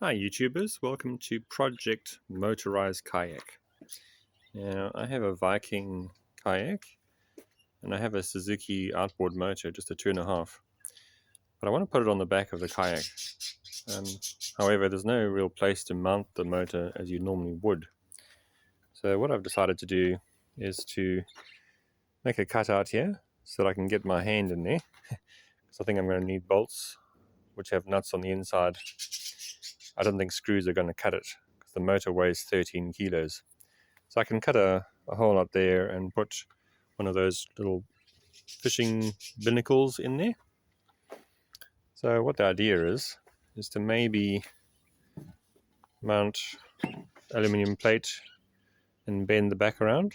Hi YouTubers, welcome to Project Motorise Kayak. Now I have a Viking kayak and I have a Suzuki outboard motor, just a 2.5, but I want to put it on the back of the kayak. Um, However, there's no real place to mount the motor as you normally would. So what I've decided to do is to make a cutout here so that I can get my hand in there, because I think I'm going to need bolts which have nuts on the inside. I don't think screws are going to cut it because the motor weighs 13 kilos. So I can cut a hole up there and put one of those little fishing binnacles in there. So what the idea is to maybe mount aluminium plate and bend the back around,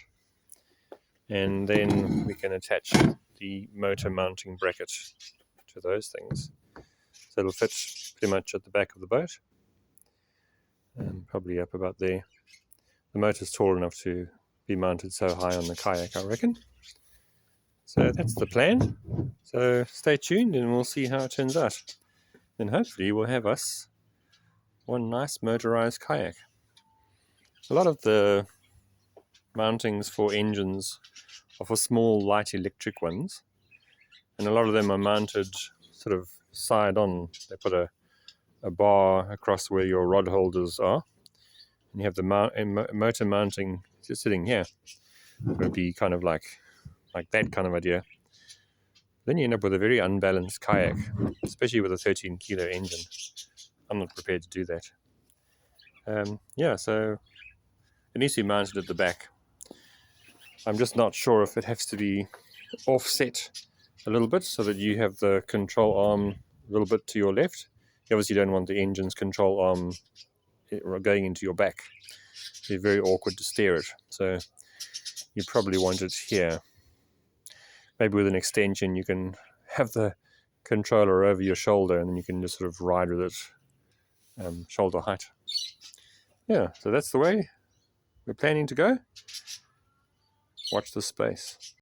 and then we can attach the motor mounting bracket to those things. So it'll fit pretty much at the back of the boat, and probably up about there. The motor's tall enough to be mounted so high on the kayak, I reckon. So that's the plan. So stay tuned and we'll see how it turns out. And hopefully we'll have us one nice motorized kayak. A lot of the mountings for engines are for small light electric ones, and a lot of them are mounted sort of side on. They put a bar across where your rod holders are, and you have the motor mounting just sitting here. It would be kind of like that kind of idea. Then you end up with a very unbalanced kayak, especially with a 13 kilo engine. I'm not prepared to do that. Yeah, so it needs to be mounted at the back. I'm just not sure if it has to be offset a little bit so that you have the control arm a little bit to your left. You obviously don't want the engine's control arm going into your back. It'd be very awkward to steer it. So you probably want it here. Maybe with an extension you can have the controller over your shoulder and then you can just sort of ride with it shoulder height. Yeah, so that's the way we're planning to go. Watch this space.